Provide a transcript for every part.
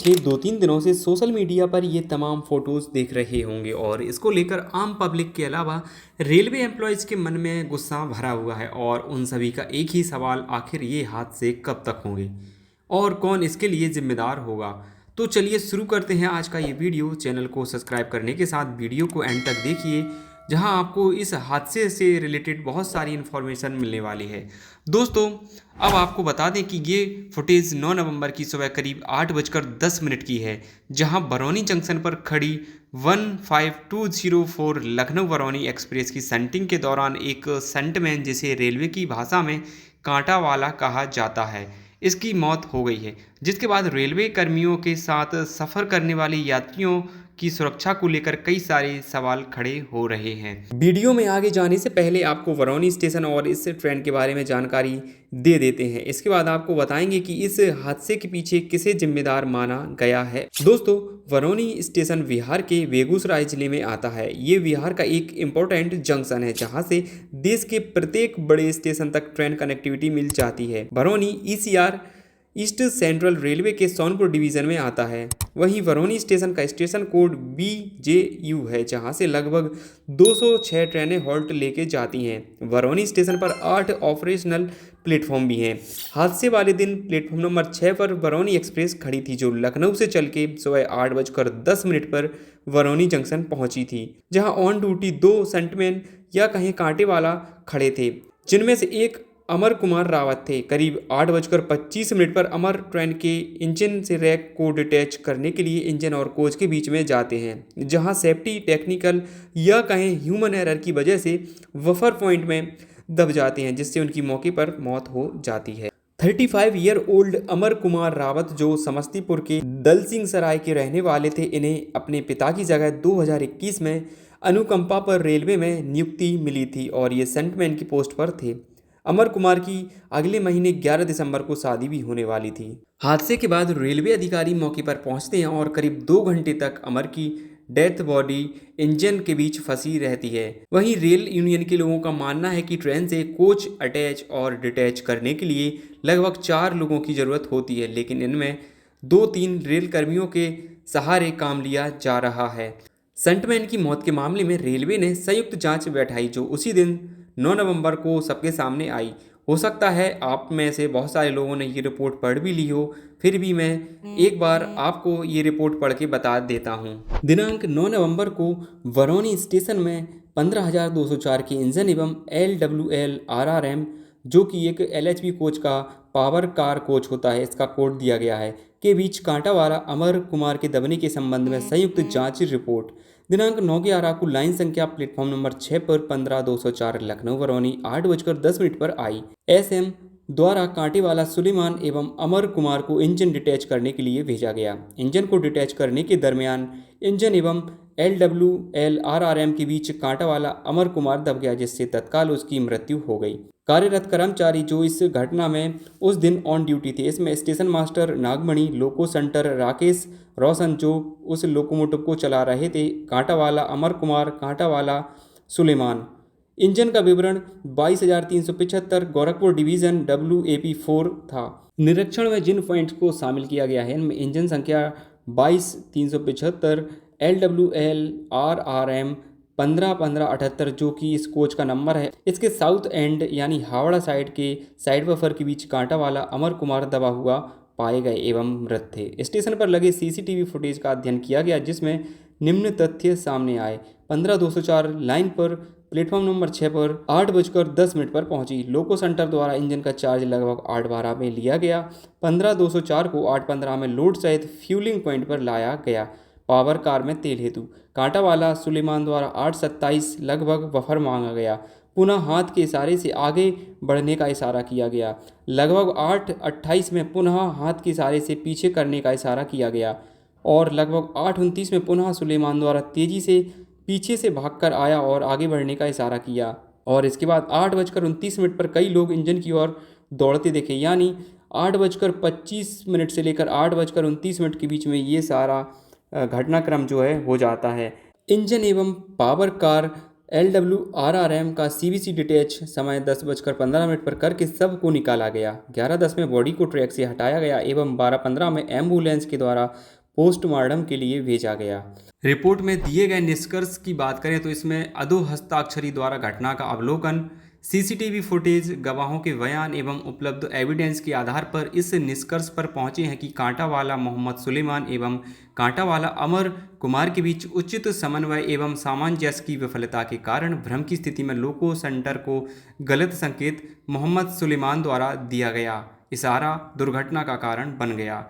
पिछले 2-3 दिनों से सोशल मीडिया पर ये तमाम फ़ोटोज़ देख रहे होंगे और इसको लेकर आम पब्लिक के अलावा रेलवे एम्प्लॉयज़ के मन में गुस्सा भरा हुआ है और उन सभी का एक ही सवाल, आखिर ये हादसे कब तक होंगे और कौन इसके लिए ज़िम्मेदार होगा। तो चलिए शुरू करते हैं आज का ये वीडियो। चैनल को सब्सक्राइब करने के साथ वीडियो को एंड तक देखिए, जहां आपको इस हादसे से रिलेटेड बहुत सारी इन्फॉर्मेशन मिलने वाली है। दोस्तों, अब आपको बता दें कि ये फुटेज 9 नवंबर की सुबह करीब 8:10 की है, जहां बरौनी जंक्शन पर खड़ी 15204 लखनऊ बरौनी एक्सप्रेस की संटिंग के दौरान एक संटमैन, जिसे रेलवे की भाषा में कांटा वाला कहा जाता है, इसकी मौत हो गई है। जिसके बाद रेलवे कर्मियों के साथ सफ़र करने वाले यात्रियों की सुरक्षा को लेकर कई सारे सवाल खड़े हो रहे हैं। वीडियो में आगे जाने से पहले आपको बरौनी स्टेशन और इस ट्रेन के बारे में जानकारी दे देते हैं। इसके बाद आपको बताएंगे कि इस हादसे के पीछे किसे जिम्मेदार माना गया है। दोस्तों, बरौनी स्टेशन बिहार के बेगूसराय जिले में आता है। ये बिहार का एक इम्पोर्टेंट जंक्शन है, जहां से देश के प्रत्येक बड़े स्टेशन तक ट्रेन कनेक्टिविटी मिल जाती है। Barauni ECR east central railway के सोनपुर डिवीज़न में आता है। वहीं बरौनी स्टेशन का स्टेशन कोड BJU है, जहां से लगभग 206 ट्रेनें हॉल्ट लेके जाती हैं। बरौनी स्टेशन पर 8 ऑपरेशनल प्लेटफॉर्म भी हैं। हादसे वाले दिन प्लेटफॉर्म नंबर 6 पर बरौनी एक्सप्रेस खड़ी थी, जो लखनऊ से चल के सुबह 8:10 पर बरौनी जंक्शन पहुंची थी, जहां ऑन ड्यूटी 2 संटमैन या कहीं कांटे वाला खड़े थे, जिनमें से एक अमर कुमार रावत थे। करीब 8:25 पर अमर ट्रेन के इंजन से रैक को डिटैच करने के लिए इंजन और कोच के बीच में जाते हैं, जहां सेफ्टी, टेक्निकल या कहें ह्यूमन एरर की वजह से बफर पॉइंट में दब जाते हैं, जिससे उनकी मौके पर मौत हो जाती है। 35 ईयर ओल्ड अमर कुमार रावत, जो समस्तीपुर के दल सिंह सराय के रहने वाले थे, इन्हें अपने पिता की जगह 2021 में अनुकंपा पर रेलवे में नियुक्ति मिली थी और ये सेंटमैन की पोस्ट पर थे। अमर कुमार की अगले महीने 11 दिसंबर को शादी भी होने वाली थी। हादसे के बाद रेलवे अधिकारी मौके पर पहुंचते हैं और करीब 2 घंटे तक अमर की डेथ बॉडी इंजन के बीच फंसी रहती है। वहीं रेल यूनियन के लोगों का मानना है कि ट्रेन से कोच अटैच और डिटैच करने के लिए लगभग 4 लोगों की ज़रूरत होती है, लेकिन इनमें 2-3 रेल कर्मियों के सहारे काम लिया जा रहा है। संटमैन की मौत के मामले में रेलवे ने संयुक्त जांच बैठाई, जो उसी दिन 9 नवंबर को सबके सामने आई। हो सकता है आप में से बहुत सारे लोगों ने ये रिपोर्ट पढ़ भी ली हो, फिर भी मैं एक बार आपको ये रिपोर्ट पढ़ के बता देता हूँ। दिनांक 9 नवंबर को बरौनी स्टेशन में 15,204 के इंजन एवं LWL RRM, जो कि एक LHB कोच का पावर कार कोच होता है, इसका कोड दिया गया है, के बीच कांटा वाला अमर कुमार के दबने के संबंध में संयुक्त जांच रिपोर्ट दिनांक 9/11 को लाइन संख्या प्लेटफॉर्म नंबर 6 पर 15,204 लखनऊ बरौनी 8:10 पर आई। SM द्वारा कांटे वाला सुलेमान एवं अमर कुमार को इंजन डिटैच करने के लिए भेजा गया। इंजन को डिटैच करने के दरमियान इंजन एवं LWL RRM के बीच कांटा वाला अमर कुमार दब गया, जिससे तत्काल उसकी मृत्यु हो गई। कार्यरत कर्मचारी जो इस घटना में उस दिन ऑन ड्यूटी थे, इसमें स्टेशन मास्टर नागमणि, लोको सेंटर राकेश रोशन, जो उस लोकोमोटिव को चला रहे थे, कांटा वाला अमर कुमार, कांटा वाला सुलेमान। इंजन का विवरण 22,375 गोरखपुर डिवीजन WAP4 था। निरीक्षण में जिन पॉइंट्स को शामिल किया गया है, इनमें इंजन संख्या 22,375, LWL RRM 15-15-78, जो कि इस कोच का नंबर है, इसके साउथ एंड यानी हावड़ा साइड के साइड बफर के बीच कांटा वाला अमर कुमार दबा हुआ पाए गए एवं मृत थे। स्टेशन पर लगे CCTV फुटेज का अध्ययन किया गया, जिसमें निम्न तथ्य सामने आए। 15,204 लाइन पर प्लेटफॉर्म नंबर 6 पर 8:10 पर पहुंची। लोको सेंटर द्वारा इंजन का चार्ज लगभग 8:12 में लिया गया। 15,204 को 8:15 में लोड सहित फ्यूलिंग पॉइंट पर लाया गया, पावर कार में तेल हेतु। कांटा वाला सुलेमान द्वारा 8:27 लगभग बफर मांगा गया। पुनः हाथ के इशारे से आगे बढ़ने का इशारा किया गया। लगभग 8:28 में पुनः हाथ के इशारे से पीछे करने का इशारा किया गया और लगभग 8:29 में पुनः सुलेमान द्वारा तेजी से पीछे से भागकर आया और आगे बढ़ने का इशारा किया। और इसके बाद 8:29 पर कई लोग इंजन की ओर दौड़ते देखे, यानी 8:25 से लेकर 8:29 के बीच में ये सारा घटनाक्रम जो है हो जाता है। इंजन एवं पावर कार LWRRM का CVC डिटैच समय 10:15 पर करके सब को निकाला गया। 11:10 में बॉडी को ट्रैक से हटाया गया एवं 12:15 में एम्बुलेंस के द्वारा पोस्टमार्टम के लिए भेजा गया। रिपोर्ट में दिए गए निष्कर्ष की बात करें तो इसमें अधो हस्ताक्षरी द्वारा घटना का अवलोकन, CCTV फुटेज, गवाहों के बयान एवं उपलब्ध एविडेंस के आधार पर इस निष्कर्ष पर पहुंचे हैं कि कांटावाला मोहम्मद सुलेमान एवं कांटावाला अमर कुमार के बीच उचित समन्वय एवं सामंजस्य की विफलता के कारण भ्रम की स्थिति में लोको सेंटर को गलत संकेत मोहम्मद सुलेमान द्वारा दिया गया इशारा दुर्घटना का कारण बन गया।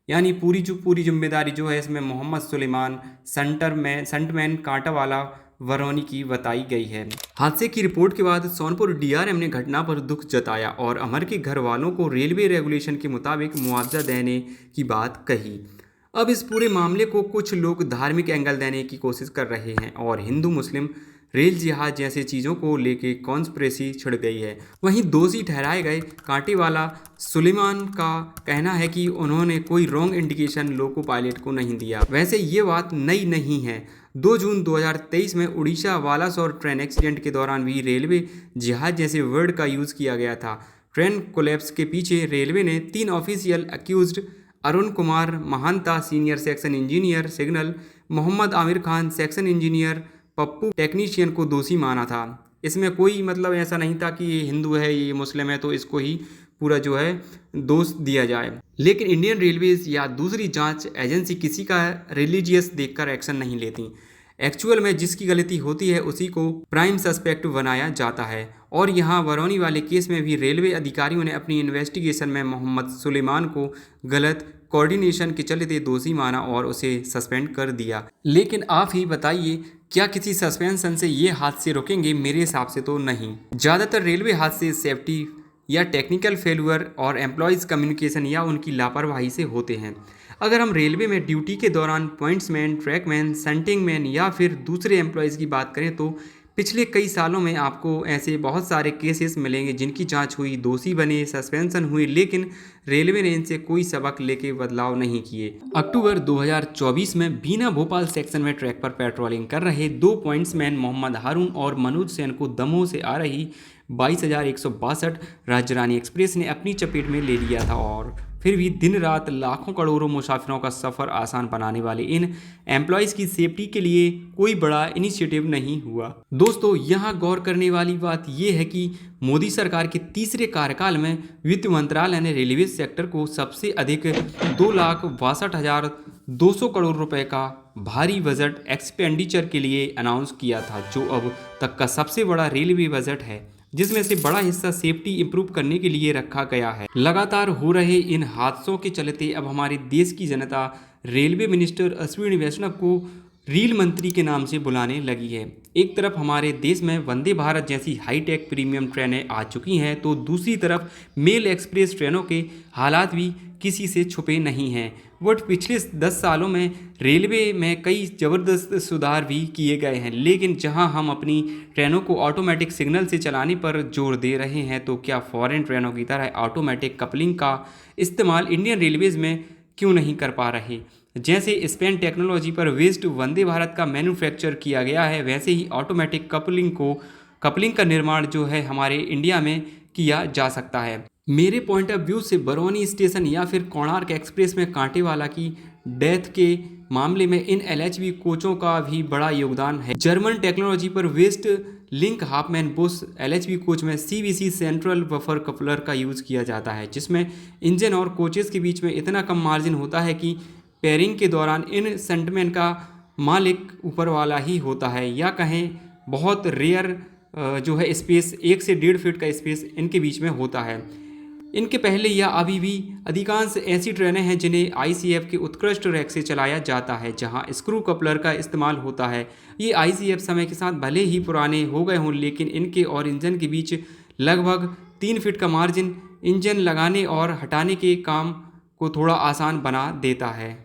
यानी पूरी जिम्मेदारी जो है इसमें मोहम्मद सुलेमान संटमैन कांटावाला बरौनी की बताई गई है। हादसे की रिपोर्ट के बाद सोनपुर DRM ने घटना पर दुख जताया और अमर के घर वालों को रेलवे रेगुलेशन के मुताबिक मुआवजा देने की बात कही। अब इस पूरे मामले को कुछ लोग धार्मिक एंगल देने की कोशिश कर रहे हैं और हिंदू मुस्लिम रेल जिहाद जैसे चीज़ों को लेके कॉन्स्पिरेसी छिड़ गई है। वहीं दोषी ठहराए गए कांटेवाला सुलेमान का कहना है कि उन्होंने कोई रॉन्ग इंडिकेशन लोको पायलट को नहीं दिया। वैसे ये बात नई नहीं है। 2 जून 2023 में उड़ीसा बालासोर ट्रेन एक्सीडेंट के दौरान भी रेलवे जिहाद जैसे वर्ड का यूज़ किया गया था। ट्रेन कोलैप्स के पीछे रेलवे ने 3 official accused Arun Kumar Mahanta senior section engineer signal, Mohammad Aamir Khan section engineer, Pappu technician को दोषी माना था। इसमें कोई मतलब ऐसा नहीं था कि ये हिंदू है ये मुस्लिम है तो इसको ही पूरा जो है दोष दिया जाए। लेकिन इंडियन रेलवेज या दूसरी जांच एजेंसी किसी का रिलीजियस देखकर एक्शन नहीं लेती। एक्चुअल में जिसकी गलती होती है उसी को प्राइम सस्पेक्ट बनाया जाता है और यहाँ बरौनी वाले केस में भी रेलवे अधिकारियों ने अपनी इन्वेस्टिगेशन में मोहम्मद सुलेमान को गलत कोऑर्डिनेशन के चलते दोषी माना और उसे सस्पेंड कर दिया। लेकिन आप ही बताइए क्या किसी सस्पेंशन से ये हादसे रुकेंगे? मेरे हिसाब से तो नहीं। ज़्यादातर रेलवे हादसे सेफ्टी या टेक्निकल फेल्यूर और एम्प्लॉयज़ कम्युनिकेशन या उनकी लापरवाही से होते हैं। अगर हम रेलवे में ड्यूटी के दौरान पॉइंट्समैन, ट्रैकमैन, सेंटिंग मैन या फिर दूसरे एम्प्लॉयज़ की बात करें तो पिछले कई सालों में आपको ऐसे बहुत सारे केसेस मिलेंगे जिनकी जांच हुई, दोषी बने, सस्पेंशन हुए, लेकिन रेलवे ने इनसे कोई सबक लेके बदलाव नहीं किए। अक्टूबर 2024 में बीना भोपाल सेक्शन में ट्रैक पर पेट्रोलिंग कर रहे 2 पॉइंट्समैन मोहम्मद हारून और मनोज सेन को दमोह से आ रही 22,162 राजरानी एक्सप्रेस ने अपनी चपेट में ले लिया था और फिर भी दिन रात लाखों करोड़ों मुसाफिरों का सफ़र आसान बनाने वाले इन एम्प्लॉयज़ की सेफ्टी के लिए कोई बड़ा इनिशिएटिव नहीं हुआ। दोस्तों यहाँ गौर करने वाली बात यह है कि मोदी सरकार के तीसरे कार्यकाल में वित्त मंत्रालय ने रेलवे सेक्टर को सबसे अधिक 2,62,200 करोड़ रुपए का भारी बजट एक्सपेंडिचर के लिए अनाउंस किया था, जो अब तक का सबसे बड़ा रेलवे बजट है, जिसमें से बड़ा हिस्सा सेफ्टी इंप्रूव करने के लिए रखा गया है। लगातार हो रहे इन हादसों के चलते अब हमारे देश की जनता रेलवे मिनिस्टर अश्विनी वैष्णव को रेल मंत्री के नाम से बुलाने लगी है। एक तरफ हमारे देश में वंदे भारत जैसी हाईटेक प्रीमियम ट्रेनें आ चुकी हैं तो दूसरी तरफ मेल एक्सप्रेस ट्रेनों के हालात भी किसी से छुपे नहीं हैं। बट पिछले 10 सालों में रेलवे में कई ज़बरदस्त सुधार भी किए गए हैं, लेकिन जहां हम अपनी ट्रेनों को ऑटोमेटिक सिग्नल से चलाने पर जोर दे रहे हैं तो क्या फॉरेन ट्रेनों की तरह ऑटोमेटिक कपलिंग का इस्तेमाल इंडियन रेलवेज़ में क्यों नहीं कर पा रहे? जैसे स्पेन टेक्नोलॉजी पर बेस्ड वंदे भारत का मैन्युफैक्चर किया गया है, वैसे ही ऑटोमेटिक कपलिंग का निर्माण जो है हमारे इंडिया में किया जा सकता है। मेरे पॉइंट ऑफ व्यू से बरौनी स्टेशन या फिर कोणार्क एक्सप्रेस में कांटेवाला की डेथ के मामले में इन LHB कोचों का भी बड़ा योगदान है। जर्मन टेक्नोलॉजी पर based link Hopman Bush LHB coach में CVC सेंट्रल बफर कपलर का यूज़ किया जाता है, जिसमें इंजन और कोचेस के बीच में इतना कम मार्जिन होता है कि पेयरिंग के दौरान इन सेंटमेंट का मालिक ऊपर वाला ही होता है, या कहें बहुत रेयर जो है स्पेस 1 से 1.5 फीट का स्पेस इनके बीच में होता है। इनके पहले या अभी भी अधिकांश ऐसी ट्रेनें हैं जिन्हें ICF के उत्कृष्ट रैक से चलाया जाता है, जहां स्क्रू कपलर का इस्तेमाल होता है। ये ICF समय के साथ भले ही पुराने हो गए हों, लेकिन इनके और इंजन के बीच लगभग 3 फीट का मार्जिन इंजन लगाने और हटाने के काम को थोड़ा आसान बना देता है।